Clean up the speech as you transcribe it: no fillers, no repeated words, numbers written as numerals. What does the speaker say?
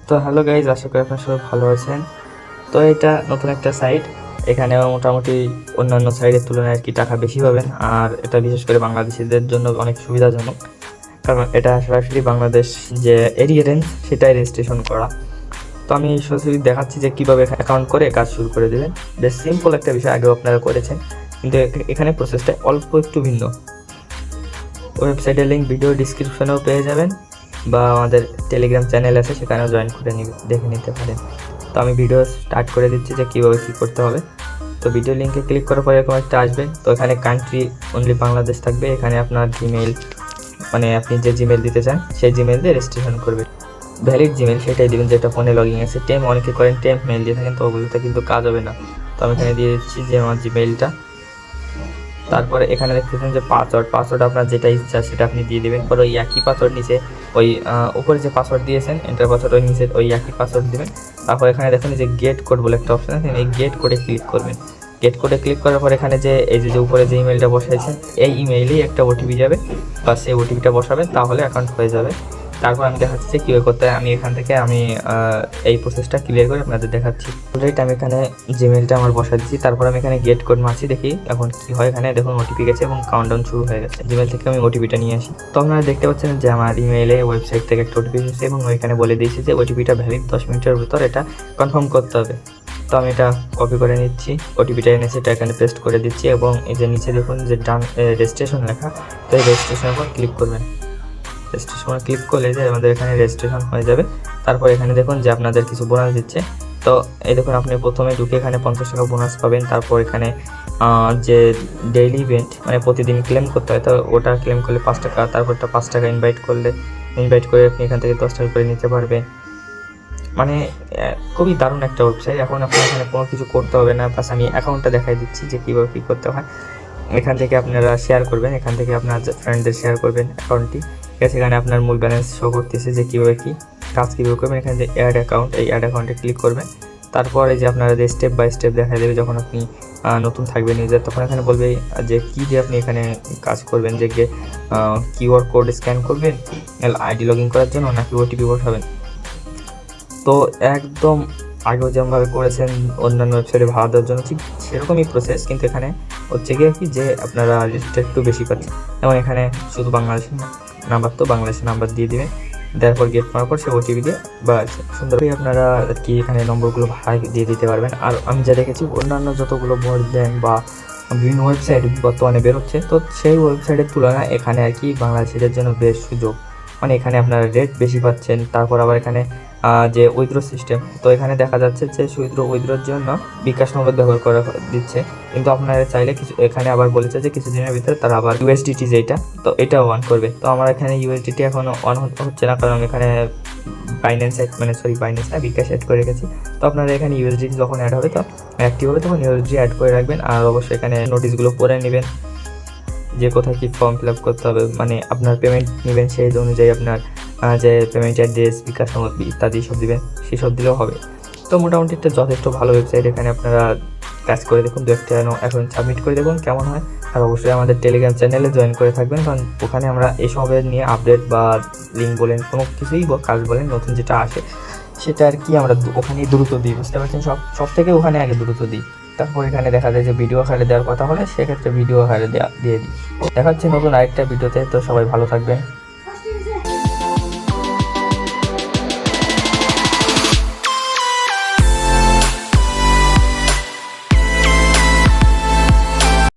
তো hello guys, আশা করি আপনারা সবাই ভালো আছেন। তো এটা নতুন একটা সাইট, এখানে মোটামুটি অন্যান্য সাইটের তুলনায় আর কি টাকা বেশি পাবেন। আর এটা বিশেষ করে বাংলাদেশিদের জন্য অনেক সুবিধাজনক, কারণ এটা সরাসরি বাংলাদেশ যে এরিয়া রেঞ্জ সেটাই রেজিস্ট্রেশন করা। তো আমি সরাসরি দেখাচ্ছি যে কীভাবে অ্যাকাউন্ট করে কাজ শুরু করে দেবেন। বেশ সিম্পল একটা বিষয়, আগেও আপনারা করেছেন, কিন্তু এখানে প্রসেসটা অল্প একটু ভিন্ন। ওয়েবসাইটের লিঙ্ক ভিডিও ডিসক্রিপশনেও পেয়ে যাবেন, বা আমাদের টেলিগ্রাম চ্যানেল আছে, সেখানেও জয়েন করে দেখে নিতে পারেন। তো আমি ভিডিও স্টার্ট করে দিচ্ছি যে কীভাবে কী করতে হবে। তো ভিডিও লিঙ্কে ক্লিক করার পরে এরকম একটা আসবে। তো এখানে কান্ট্রি অনলি বাংলাদেশ থাকবে। এখানে আপনার জিমেইল, মানে আপনি যে জিমেইল দিতে চান সেই জিমেইল দিয়ে রেজিস্ট্রেশন করবেন। ভ্যালিড জিমেইল সেটাই দেবেন যেটা ফোনে লগইন আছে। অনেকে করেন টেম্প মেইল দিয়ে থাকেন, তো ওগুলোতে কিন্তু কাজ হবে না। তো আমি এখানে দিয়ে দিচ্ছি যে আমার জিমেইলটা। তারপরে এখানে দেখতেছেন যে পাসওয়ার্ড আপনার যেটা ইচ্ছা সেটা আপনি দিয়ে দেবেন। পরে ওই একই পাসওয়ার্ড নিচে ওই উপরে যে পাসওয়ার্ড দিয়েছেন এন্টার পাসওয়ার্ড, ওই নিচে ওই একই পাসওয়ার্ড দেবেন। তারপর এখানে দেখুন যে গেট কোড বলে একটা অপশন আছে, এই গেট কোডে ক্লিক করবেন। গেট কোডে ক্লিক করার পর এখানে যে এই যে উপরে যে ইমেলটা বসাইছেন এই ইমেইলেই একটা ওটিপি যাবে, বা সেই ওটিপিটা বসাবেন, তাহলে অ্যাকাউন্ট হয়ে যাবে। তারপর আমি দেখাচ্ছি যে কীভাবে করতে হয়। আমি এখান থেকে এই প্রসেসটা ক্লিয়ার করে আপনাদের দেখাচ্ছি। অলরেডি আমি এখানে জিমেইলটা আমার বসাই দিচ্ছি। তারপর আমি এখানে গেট কোড মারছি, দেখি এখন কি হয়। এখানে দেখুন ওটিপি গেছে এবং কাউন্টডাউন শুরু হয়ে গেছে। জিমেইল থেকে আমি ওটিপিটা নিয়ে আসি। তো আপনারা দেখতে পাচ্ছেন যে আমার ইমেইলে ওয়েবসাইট থেকে একটা ওটিপি এসেছে, এবং ওইখানে বলে দিয়েছি যে ওটিপিটা ভ্যালিড 10 মিনিটের ভিতর এটা কনফার্ম করতে হবে। তো আমি এটা কপি করে নিচ্ছি, ওটিপিটা এনেছি, এটা এখানে পেস্ট করে দিচ্ছি, এবং এই যে নিচে দেখুন যে ডান রেজিস্ট্রেশন লেখা, তো এই রেজিস্ট্রেশনের উপর ক্লিক করবেন। রেজিস্ট্রেশনে ক্লিক করলে যে আমাদের এখানে রেজিস্ট্রেশন হয়ে যাবে। তারপর এখানে দেখুন যে আপনাদের কিছু বোনাস দিচ্ছে। তো এই দেখুন আপনি প্রথমে ঢুকে এখানে 50 টাকা বোনাস পাবেন। তারপর এখানে যে ডেইলি ইভেন্ট মানে প্রতিদিন ক্লেম করতে হয়, তো ওটা ক্লেম করলে 5 টাকা। তারপরটা 5 টাকা ইনভাইট করে আপনি এখান থেকে 10 টাকা করে নিতে পারবেন। মানে খুবই দারুণ একটা ওয়েবসাইট। এখন আপনার এখানে কোনো কিছু করতে হবে না, বাস আমি অ্যাকাউন্টটা দেখাই দিচ্ছি যে কীভাবে কী করতে হয়। এখান থেকে আপনারা শেয়ার করবেন, এখান থেকে আপনার ফ্রেন্ডদের শেয়ার করবেন অ্যাকাউন্টটি। ঠিক আছে, এখানে আপনার মূল ব্যালেন্স শো করতেছে যে কীভাবে কী কাজ কীভাবে করবেন। এখানে যে অ্যাড অ্যাকাউন্ট, এই অ্যাড অ্যাকাউন্টে ক্লিক করবেন। তারপরে যে আপনারা যে স্টেপ বাই স্টেপ দেখা দেবে, যখন আপনি নতুন থাকবেন ইউজার, তখন এখানে বলবে যে কী দিয়ে আপনি এখানে কাজ করবেন, যে কিউআর কোড স্ক্যান করবেন আইডি লগ ইন করার জন্য, নাকি ওটিপি বসাবেন। তো একদম আগেও যেমনভাবে করেছেন অন্যান্য ওয়েবসাইটে ভাড়া দেওয়ার জন্য, ঠিক সেরকমই প্রসেস, কিন্তু এখানে হচ্ছে গিয়ে কি যে আপনারা রেজিস্টার একটু বেশি পাচ্ছেন। এবং এখানে শুধু বাংলাদেশের নাম্বার, তো বাংলাদেশের নাম্বার দিয়ে দিবেন। দেওয়ার পর গেট করার পর সে ওটিপি দিয়ে বা সুন্দরভাবে আপনারা আর কি এখানে নম্বরগুলো ভাড়া দিয়ে দিতে পারবেন। আর আমি যা দেখেছি অন্যান্য যতগুলো বোর্ড ব্যাংক বা বিভিন্ন ওয়েবসাইট বর্তমানে বেরোচ্ছে, তো সেই ওয়েবসাইটের তুলনায় এখানে আর কি বাংলাদেশিদের জন্য বেশ সুযোগ, মানে এখানে আপনারা রেট বেশি পাচ্ছেন। তারপর আবার এখানে যে উইথড্র সিস্টেম, তো এখানে দেখা যাচ্ছে যে উইথড্রর জন্য বিকাশ নম্বর ব্যবহার করা দিচ্ছে, কিন্তু আপনারা চাইলে কিছু এখানে আবার বলেছে যে কিছুদিনের ভিতরে তারা আবার ইউএসডিটি যেটা, তো এটাও অন করবে। তো আমার এখানে ইউএসডিটি এখনও অন হচ্ছে না, কারণ এখানে বাইন্যান্স বিকাশ অ্যাড করে রেখেছি। তো আপনারা এখানে ইউএসডিটি যখন অ্যাড হবে, তো অ্যাক্টিভ হবে, তখন ইউএসডি অ্যাড করে রাখবেন। আর অবশ্যই এখানে নোটিশগুলো পড়ে নেবেন যে কোথায় কী ফর্ম ফিল আপ করতে হবে, মানে আপনার পেমেন্ট নেবেন সেই অনুযায়ী আপনার যে পেমেন্ট অ্যাড্রেস, বিকাশ নম্বর ইত্যাদি সব দিবেন, সেসব দিলেও হবে। তো মোটামুটি একটা যথেষ্ট ভালো ওয়েবসাইট। এখানে আপনারা কাজ করে দেখুন, দু একটা এখন সাবমিট করে দেখুন কেমন হয়। আর অবশ্যই আমাদের টেলিগ্রাম চ্যানেলে জয়েন করে থাকবেন, কারণ ওখানে আমরা এসবের নিয়ে আপডেট বা লিঙ্ক বলেন কোনো কিছুই কাজ বলেন নতুন যেটা আসে সেটা আর কি আমরা ওখানেই দ্রুত দিই, বুঝতে পারছেন। সব থেকে ওখানে আগে দ্রুত দিই। তারপর এখানে দেখা যায় যে ভিডিও আকারে দেওয়ার কথা হলে সেক্ষেত্রে ভিডিও আকারে দিয়ে দিই। দেখা হচ্ছে নতুন আরেকটা ভিডিওতে। তো সবাই ভালো থাকবেন।